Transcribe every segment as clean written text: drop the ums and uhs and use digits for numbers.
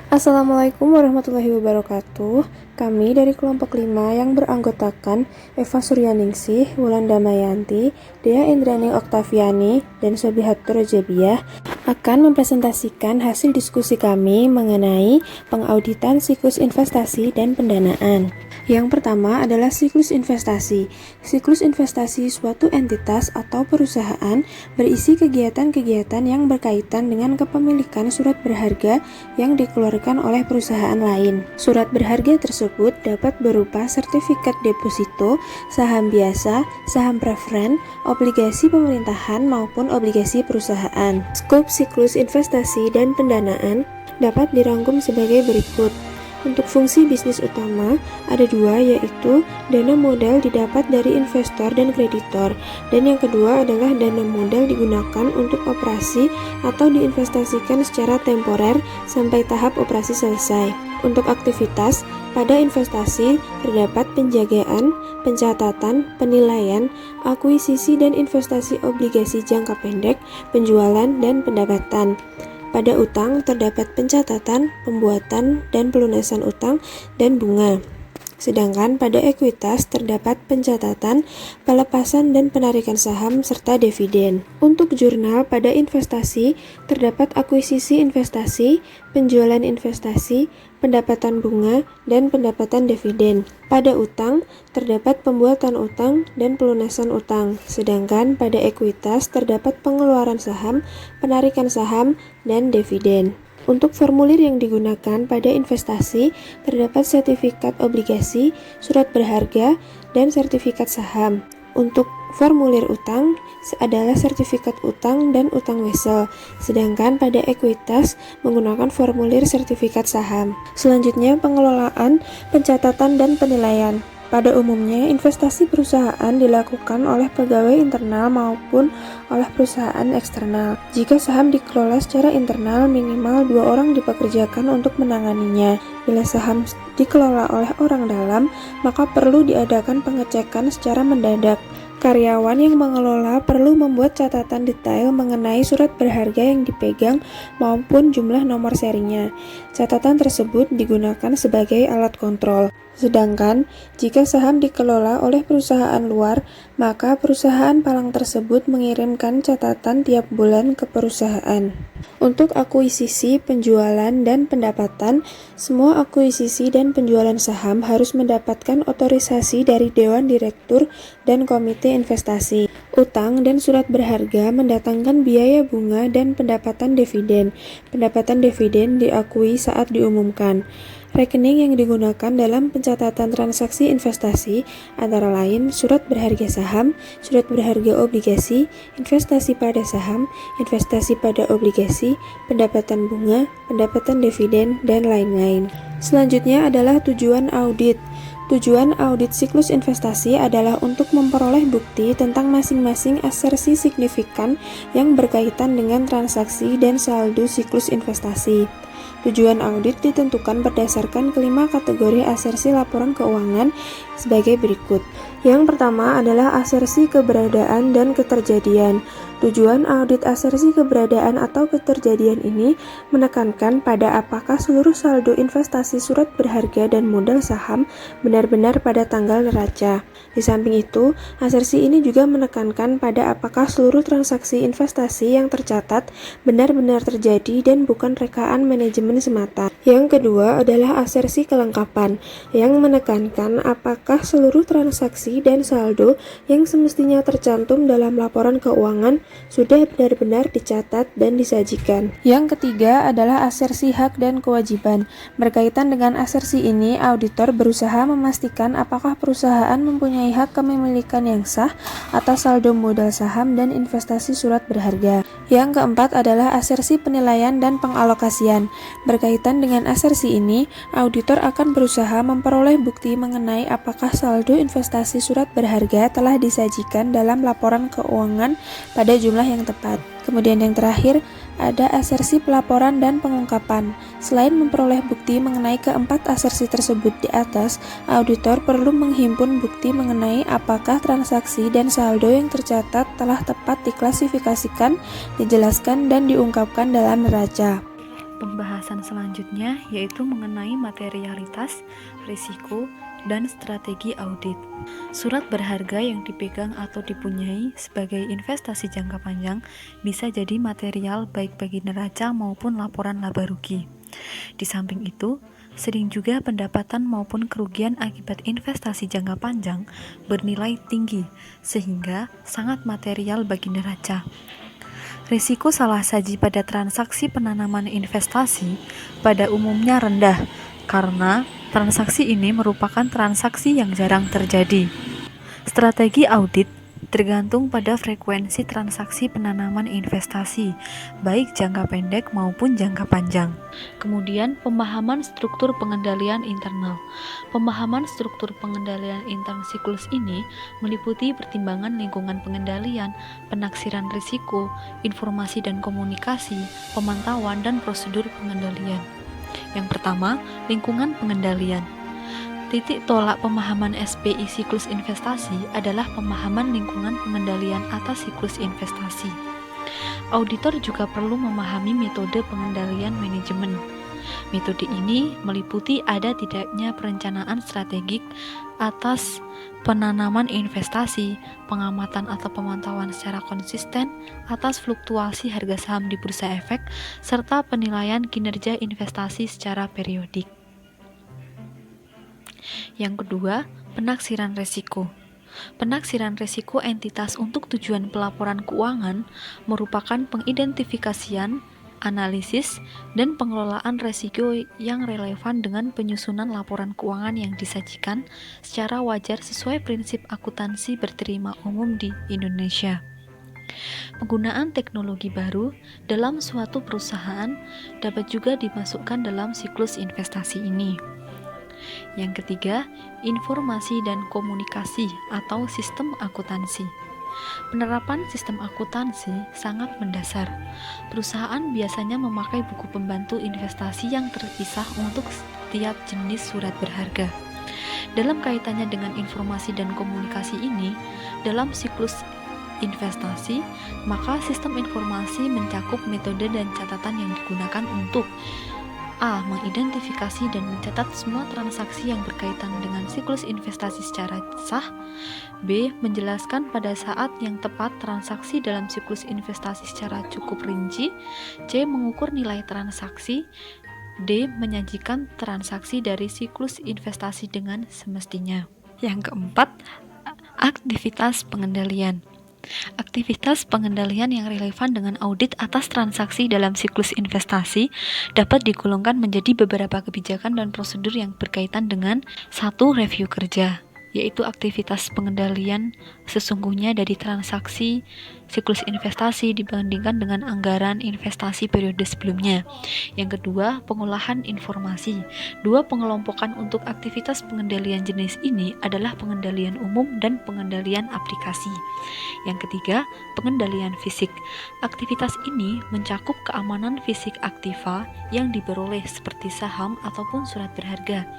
Assalamualaikum warahmatullahi wabarakatuh. Kami dari kelompok 5 yang beranggotakan Eva Suryaningsih, Wulan Damayanti, Dea Indrani Oktaviani, dan Sobihatur Rojabiah akan mempresentasikan hasil diskusi kami mengenai pengauditan siklus investasi dan pendanaan. Yang pertama adalah siklus investasi. Siklus investasi suatu entitas atau perusahaan berisi kegiatan-kegiatan yang berkaitan dengan kepemilikan surat berharga yang dikeluarkan oleh perusahaan lain. Surat berharga tersebut dapat berupa sertifikat deposito, saham biasa, saham preferen, obligasi pemerintahan maupun obligasi perusahaan. Skop siklus investasi dan pendanaan dapat dirangkum sebagai berikut. Untuk fungsi bisnis utama, ada dua, yaitu dana modal didapat dari investor dan kreditor, dan yang kedua adalah dana modal digunakan untuk operasi atau diinvestasikan secara temporer sampai tahap operasi selesai. Untuk aktivitas, pada investasi terdapat penjagaan, pencatatan, penilaian, akuisisi dan investasi obligasi jangka pendek, penjualan, dan pendapatan. Pada utang terdapat pencatatan, pembuatan, dan pelunasan utang dan bunga. Sedangkan pada ekuitas terdapat pencatatan, pelepasan dan penarikan saham serta dividen. Untuk jurnal pada investasi terdapat akuisisi investasi, penjualan investasi, pendapatan bunga, dan pendapatan dividen. Pada utang terdapat pembuatan utang dan pelunasan utang. Sedangkan pada ekuitas terdapat pengeluaran saham, penarikan saham, dan dividen. Untuk formulir yang digunakan pada investasi, terdapat sertifikat obligasi, surat berharga, dan sertifikat saham. Untuk formulir utang adalah sertifikat utang dan utang wesel, sedangkan pada ekuitas menggunakan formulir sertifikat saham. Selanjutnya, pengelolaan, pencatatan, dan penilaian. Pada umumnya, investasi perusahaan dilakukan oleh pegawai internal maupun oleh perusahaan eksternal. Jika saham dikelola secara internal, minimal 2 orang dipekerjakan untuk menanganinya. Bila saham dikelola oleh orang dalam, maka perlu diadakan pengecekan secara mendadak. Karyawan yang mengelola perlu membuat catatan detail mengenai surat berharga yang dipegang maupun jumlah nomor serinya. Catatan tersebut digunakan sebagai alat kontrol. Sedangkan, jika saham dikelola oleh perusahaan luar, maka perusahaan palang tersebut mengirimkan catatan tiap bulan ke perusahaan. Untuk akuisisi, penjualan, dan pendapatan, semua akuisisi dan penjualan saham harus mendapatkan otorisasi dari Dewan Direktur dan Komite Investasi. Utang dan surat berharga mendatangkan biaya bunga dan pendapatan dividen. Pendapatan dividen diakui saat diumumkan. Rekening yang digunakan dalam pencatatan transaksi investasi antara lain surat berharga saham, surat berharga obligasi, investasi pada saham, investasi pada obligasi, pendapatan bunga, pendapatan dividen, dan lain-lain. Selanjutnya adalah tujuan audit. Tujuan audit siklus investasi adalah untuk memperoleh bukti tentang masing-masing asersi signifikan yang berkaitan dengan transaksi dan saldo siklus investasi. Tujuan audit ditentukan berdasarkan kelima kategori asersi laporan keuangan sebagai berikut. Yang pertama adalah asersi keberadaan dan keterjadian. Tujuan audit asersi keberadaan atau keterjadian ini menekankan pada apakah seluruh saldo investasi surat berharga dan modal saham benar-benar pada tanggal neraca. Di samping itu, asersi ini juga menekankan pada apakah seluruh transaksi investasi yang tercatat benar-benar terjadi dan bukan rekaan manajemen semata. Yang kedua adalah asersi kelengkapan, yang menekankan apakah seluruh transaksi dan saldo yang semestinya tercantum dalam laporan keuangan sudah benar-benar dicatat dan disajikan. Yang ketiga adalah asersi hak dan kewajiban. Berkaitan dengan asersi ini, auditor berusaha memastikan apakah perusahaan mempunyai hak kepemilikan yang sah atas saldo modal saham dan investasi surat berharga. Yang keempat adalah asersi penilaian dan pengalokasian. Berkaitan dengan asersi ini, auditor akan berusaha memperoleh bukti mengenai apakah saldo investasi surat berharga telah disajikan dalam laporan keuangan pada jumlah yang tepat. Kemudian yang terakhir, ada asersi pelaporan dan pengungkapan. Selain memperoleh bukti mengenai keempat asersi tersebut di atas, auditor perlu menghimpun bukti mengenai apakah transaksi dan saldo yang tercatat telah tepat diklasifikasikan, dijelaskan, dan diungkapkan dalam neraca. Pembahasan selanjutnya yaitu mengenai materialitas, risiko, dan strategi audit. Surat berharga yang dipegang atau dipunyai sebagai investasi jangka panjang bisa jadi material baik bagi neraca maupun laporan laba rugi. Di samping itu, sering juga pendapatan maupun kerugian akibat investasi jangka panjang bernilai tinggi, sehingga sangat material bagi neraca. Risiko salah saji pada transaksi penanaman investasi pada umumnya rendah, karena transaksi ini merupakan transaksi yang jarang terjadi. Strategi audit tergantung pada frekuensi transaksi penanaman investasi, baik jangka pendek maupun jangka panjang. Kemudian, pemahaman struktur pengendalian internal. Pemahaman struktur pengendalian intern siklus ini meliputi pertimbangan lingkungan pengendalian, penaksiran risiko, informasi dan komunikasi, pemantauan, dan prosedur pengendalian. Yang pertama, lingkungan pengendalian. Titik tolak pemahaman SPI siklus investasi adalah pemahaman lingkungan pengendalian atas siklus investasi. Auditor juga perlu memahami metode pengendalian manajemen. Metode ini meliputi ada tidaknya perencanaan strategik atas penanaman investasi, pengamatan atau pemantauan secara konsisten atas fluktuasi harga saham di bursa efek, serta penilaian kinerja investasi secara periodik. Yang kedua, penaksiran risiko. Penaksiran risiko entitas untuk tujuan pelaporan keuangan merupakan pengidentifikasian, analisis, dan pengelolaan risiko yang relevan dengan penyusunan laporan keuangan yang disajikan secara wajar sesuai prinsip akuntansi berterima umum di Indonesia. Penggunaan teknologi baru dalam suatu perusahaan dapat juga dimasukkan dalam siklus investasi ini. Yang ketiga, informasi dan komunikasi atau sistem akuntansi. Penerapan sistem akuntansi sangat mendasar. Perusahaan biasanya memakai buku pembantu investasi yang terpisah untuk setiap jenis surat berharga. Dalam kaitannya dengan informasi dan komunikasi ini, dalam siklus investasi, maka sistem informasi mencakup metode dan catatan yang digunakan untuk A. Mengidentifikasi dan mencatat semua transaksi yang berkaitan dengan siklus investasi secara sah. B. Menjelaskan pada saat yang tepat transaksi dalam siklus investasi secara cukup rinci. C. Mengukur nilai transaksi. D. Menyajikan transaksi dari siklus investasi dengan semestinya. Yang keempat, aktivitas pengendalian. Aktivitas pengendalian yang relevan dengan audit atas transaksi dalam siklus investasi dapat digolongkan menjadi beberapa kebijakan dan prosedur yang berkaitan dengan 1. Review kerja, yaitu aktivitas pengendalian sesungguhnya dari transaksi siklus investasi dibandingkan dengan anggaran investasi periode sebelumnya. Yang kedua, pengolahan informasi. 2. Pengelompokan untuk aktivitas pengendalian jenis ini adalah pengendalian umum dan pengendalian aplikasi. Yang ketiga, pengendalian fisik. Aktivitas ini mencakup keamanan fisik aktiva yang diperoleh seperti saham ataupun surat berharga,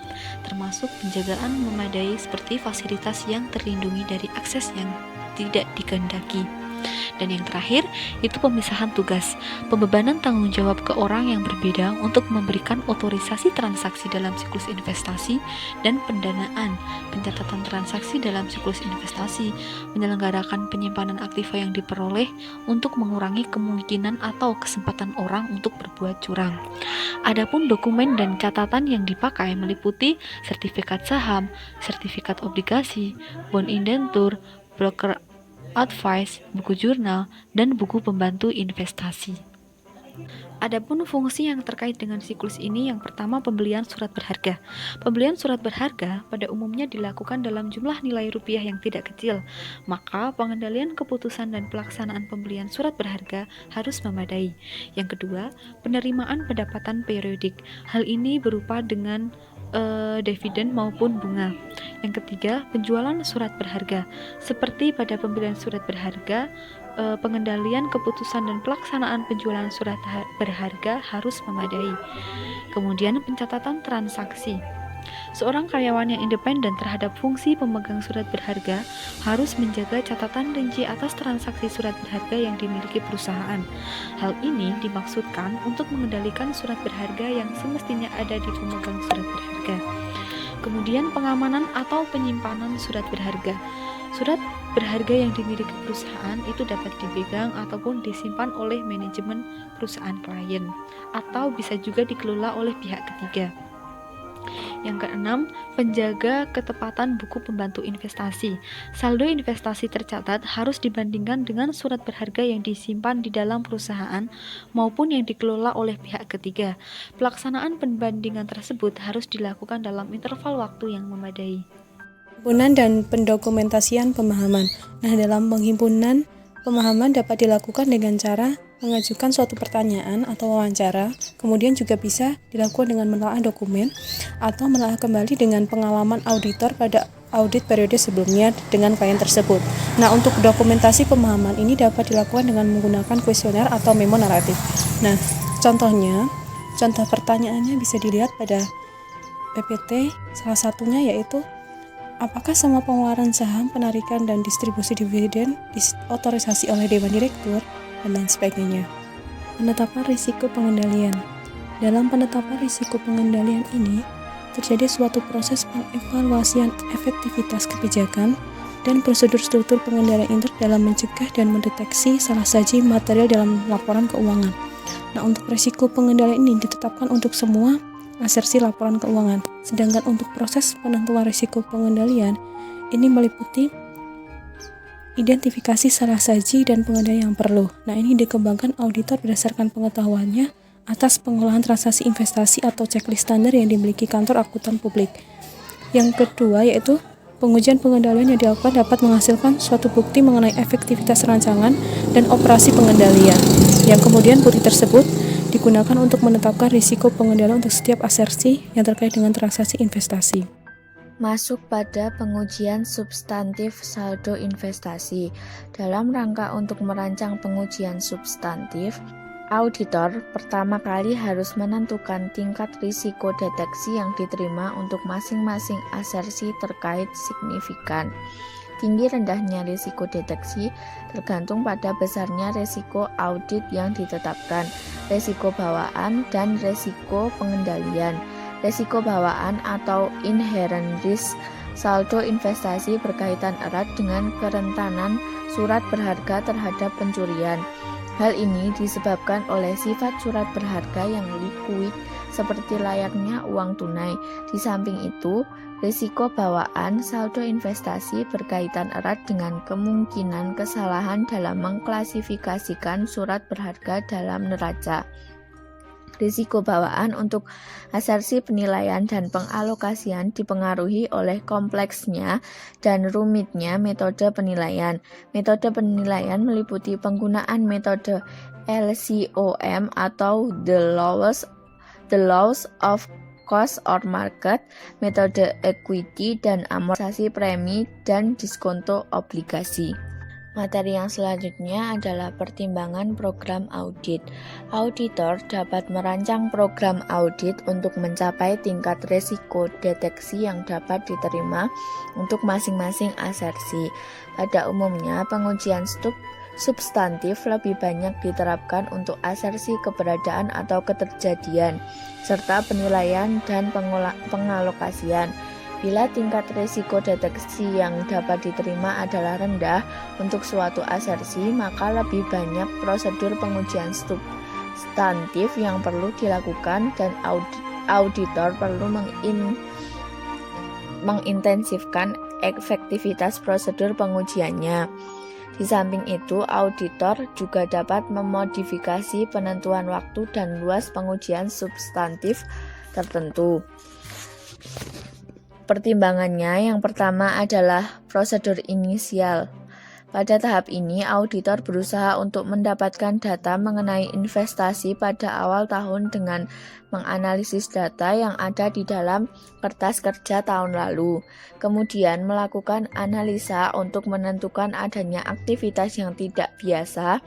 termasuk penjagaan memadai seperti fasilitas yang terlindungi dari akses yang tidak dikehendaki. Dan yang terakhir, itu pemisahan tugas, pembebanan tanggung jawab ke orang yang berbeda untuk memberikan otorisasi transaksi dalam siklus investasi dan pendanaan, pencatatan transaksi dalam siklus investasi, menyelenggarakan penyimpanan aktiva yang diperoleh untuk mengurangi kemungkinan atau kesempatan orang untuk berbuat curang. Adapun dokumen dan catatan yang dipakai meliputi sertifikat saham, sertifikat obligasi, bond indentur, broker advice, buku jurnal, dan buku pembantu investasi. Adapun fungsi yang terkait dengan siklus ini, yang pertama pembelian surat berharga. Pembelian surat berharga pada umumnya dilakukan dalam jumlah nilai rupiah yang tidak kecil, maka pengendalian keputusan dan pelaksanaan pembelian surat berharga harus memadai. Yang kedua, penerimaan pendapatan periodik. Hal ini berupa dengan dividen maupun bunga. Yang ketiga, penjualan surat berharga. Seperti pada pembelian surat berharga, pengendalian keputusan dan pelaksanaan penjualan surat berharga harus memadai. Kemudian pencatatan transaksi. Seorang karyawan yang independen terhadap fungsi pemegang surat berharga harus menjaga catatan rinci atas transaksi surat berharga yang dimiliki perusahaan. Hal ini dimaksudkan untuk mengendalikan surat berharga yang semestinya ada di pemegang surat berharga. Kemudian pengamanan atau penyimpanan surat berharga. Surat berharga yang dimiliki perusahaan itu dapat dipegang ataupun disimpan oleh manajemen perusahaan klien, atau bisa juga dikelola oleh pihak ketiga. Yang keenam, penjaga ketepatan buku pembantu investasi. Saldo investasi tercatat harus dibandingkan dengan surat berharga yang disimpan di dalam perusahaan maupun yang dikelola oleh pihak ketiga. Pelaksanaan pembandingan tersebut harus dilakukan dalam interval waktu yang memadai. Penghimpunan dan pendokumentasian pemahaman. Nah, dalam penghimpunan pemahaman dapat dilakukan dengan cara mengajukan suatu pertanyaan atau wawancara, kemudian juga bisa dilakukan dengan menelaah dokumen atau menelaah kembali dengan pengalaman auditor pada audit periode sebelumnya dengan klien tersebut. Nah, untuk dokumentasi pemahaman ini dapat dilakukan dengan menggunakan kuesioner atau memo naratif. Nah, contoh pertanyaannya bisa dilihat pada PPT, salah satunya yaitu apakah semua pengeluaran saham, penarikan, dan distribusi dividen diotorisasi oleh Dewan Direktur, dan lain sebagainya. Penetapan risiko pengendalian. Dalam penetapan risiko pengendalian ini, terjadi suatu proses pengevaluasian efektivitas kebijakan dan prosedur struktur pengendalian intern dalam mencegah dan mendeteksi salah saji material dalam laporan keuangan. Nah, untuk risiko pengendalian ini ditetapkan untuk semua asersi laporan keuangan. Sedangkan untuk proses penentuan risiko pengendalian ini meliputi identifikasi salah saji dan pengendalian yang perlu. Nah, ini dikembangkan auditor berdasarkan pengetahuannya atas pengolahan transaksi investasi atau checklist standar yang dimiliki kantor akuntan publik. Yang kedua yaitu pengujian pengendalian yang dilakukan dapat menghasilkan suatu bukti mengenai efektivitas rancangan dan operasi pengendalian. Yang kemudian bukti tersebut digunakan untuk menetapkan risiko pengendalian untuk setiap asersi yang terkait dengan transaksi investasi. Masuk pada pengujian substantif saldo investasi. Dalam rangka untuk merancang pengujian substantif, auditor pertama kali harus menentukan tingkat risiko deteksi yang diterima untuk masing-masing asersi terkait signifikan. Tinggi rendahnya risiko deteksi tergantung pada besarnya risiko audit yang ditetapkan, risiko bawaan, dan risiko pengendalian. Risiko bawaan atau inherent risk saldo investasi berkaitan erat dengan kerentanan surat berharga terhadap pencurian. Hal ini disebabkan oleh sifat surat berharga yang likuid seperti layaknya uang tunai. Di samping itu, risiko bawaan saldo investasi berkaitan erat dengan kemungkinan kesalahan dalam mengklasifikasikan surat berharga dalam neraca. Risiko bawaan untuk asersi penilaian dan pengalokasian dipengaruhi oleh kompleksnya dan rumitnya metode penilaian. Metode penilaian meliputi penggunaan metode LCOM atau the laws of cost or market, metode equity dan amortisasi premi dan diskonto obligasi. Materi yang selanjutnya adalah pertimbangan program audit. Auditor dapat merancang program audit untuk mencapai tingkat risiko deteksi yang dapat diterima untuk masing-masing asersi. Pada umumnya, pengujian substantif lebih banyak diterapkan untuk asersi keberadaan atau keterjadian, serta penilaian dan pengalokasian. Bila tingkat risiko deteksi yang dapat diterima adalah rendah untuk suatu asersi, maka lebih banyak prosedur pengujian substantif yang perlu dilakukan dan auditor perlu mengintensifkan efektivitas prosedur pengujiannya. Di samping itu, auditor juga dapat memodifikasi penentuan waktu dan luas pengujian substantif tertentu. Pertimbangannya yang pertama adalah prosedur inisial. Pada tahap ini, auditor berusaha untuk mendapatkan data mengenai investasi pada awal tahun dengan menganalisis data yang ada di dalam kertas kerja tahun lalu. Kemudian melakukan analisa untuk menentukan adanya aktivitas yang tidak biasa,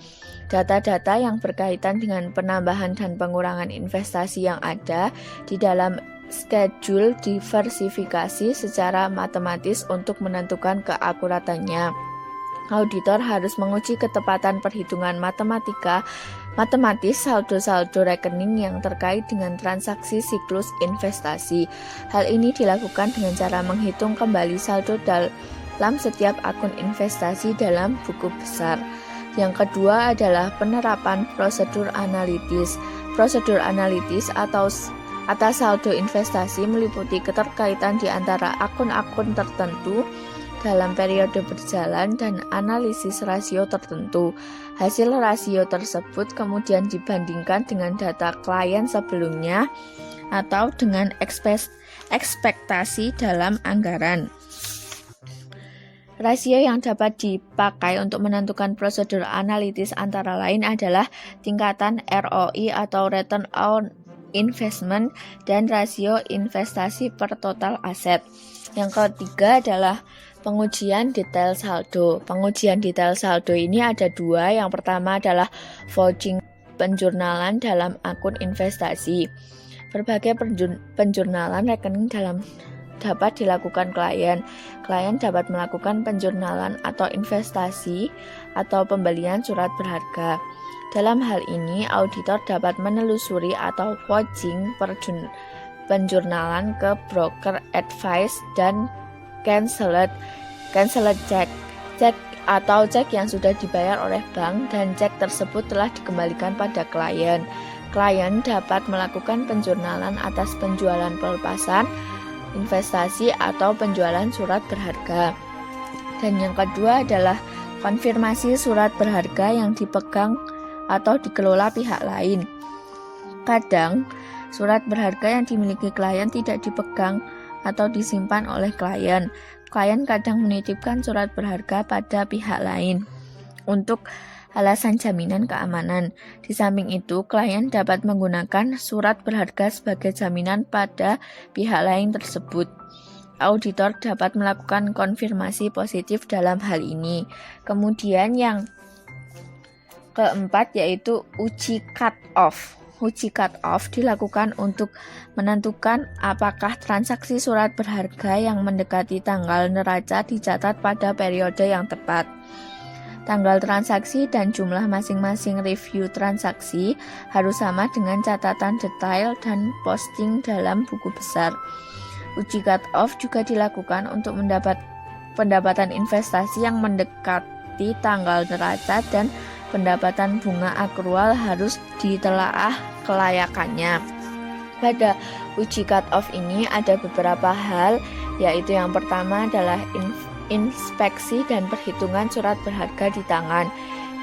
data-data yang berkaitan dengan penambahan dan pengurangan investasi yang ada di dalam schedule diversifikasi secara matematis untuk menentukan keakuratannya. Auditor harus menguji ketepatan perhitungan matematis saldo-saldo rekening yang terkait dengan transaksi siklus investasi. Hal ini dilakukan dengan cara menghitung kembali saldo dalam setiap akun investasi dalam buku besar. Yang kedua adalah penerapan prosedur analitis. Prosedur analitis atas saldo investasi meliputi keterkaitan di antara akun-akun tertentu dalam periode berjalan dan analisis rasio tertentu. Hasil rasio tersebut kemudian dibandingkan dengan data klien sebelumnya atau dengan ekspektasi dalam anggaran. Rasio yang dapat dipakai untuk menentukan prosedur analitis antara lain adalah tingkatan ROI atau Return on Investment dan rasio investasi per total aset. Yang ketiga adalah pengujian detail saldo. Pengujian detail saldo ini ada dua. Yang pertama adalah vouching penjurnalan dalam akun investasi. Berbagai penjurnalan rekening dapat dilakukan klien. Klien dapat melakukan penjurnalan atau investasi atau pembelian surat berharga. Dalam hal ini, auditor dapat menelusuri atau vouching penjurnalan ke broker advice dan canceled check atau cek yang sudah dibayar oleh bank dan cek tersebut telah dikembalikan pada klien. Klien dapat melakukan penjurnalan atas penjualan pelepasan, investasi atau penjualan surat berharga. Dan yang kedua adalah konfirmasi surat berharga yang dipegang atau dikelola pihak lain. Kadang, surat berharga yang dimiliki klien tidak dipegang atau disimpan oleh klien. Klien kadang menitipkan surat berharga pada pihak lain untuk alasan jaminan keamanan. Di samping itu, klien dapat menggunakan surat berharga sebagai jaminan pada pihak lain tersebut. Auditor dapat melakukan konfirmasi positif dalam hal ini. Kemudian yang keempat yaitu uji cut-off. Uji cut-off dilakukan untuk menentukan apakah transaksi surat berharga yang mendekati tanggal neraca dicatat pada periode yang tepat. Tanggal transaksi dan jumlah masing-masing review transaksi harus sama dengan catatan detail dan posting dalam buku besar. Uji cut-off juga dilakukan untuk mendapat pendapatan investasi yang mendekati tanggal neraca dan pendapatan bunga akrual harus ditelaah kelayakannya. Pada uji cut-off ini ada beberapa hal, yaitu yang pertama adalah inspeksi dan perhitungan surat berharga di tangan.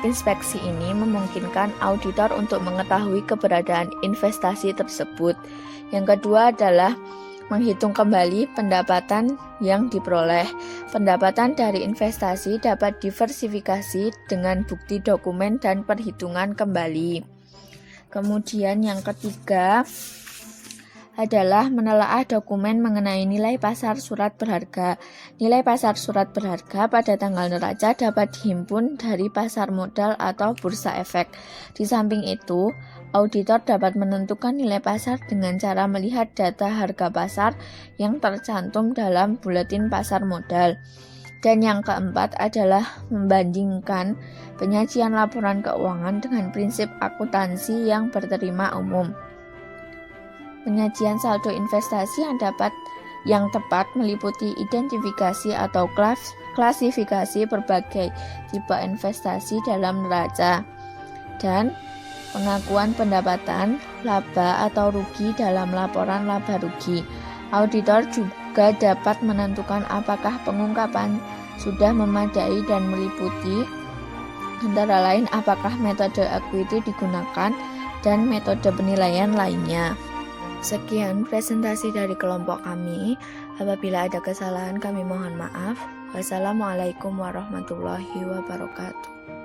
Inspeksi ini memungkinkan auditor untuk mengetahui keberadaan investasi tersebut. Yang kedua adalah menghitung kembali pendapatan yang diperoleh. Pendapatan dari investasi dapat diversifikasi dengan bukti dokumen dan perhitungan kembali. Kemudian yang ketiga adalah menelaah dokumen mengenai nilai pasar surat berharga. Nilai pasar surat berharga pada tanggal neraca dapat dihimpun dari pasar modal atau bursa efek. Di samping itu, auditor dapat menentukan nilai pasar dengan cara melihat data harga pasar yang tercantum dalam buletin pasar modal. Dan yang keempat adalah membandingkan penyajian laporan keuangan dengan prinsip akuntansi yang berterima umum. Penyajian saldo investasi yang tepat meliputi identifikasi atau klasifikasi berbagai tipe investasi dalam neraca dan pengakuan pendapatan, laba atau rugi dalam laporan laba rugi. Auditor juga dapat menentukan apakah pengungkapan sudah memadai dan meliputi antara lain apakah metode equity digunakan dan metode penilaian lainnya. Sekian presentasi dari kelompok kami. Apabila ada kesalahan kami mohon maaf. Wassalamualaikum warahmatullahi wabarakatuh.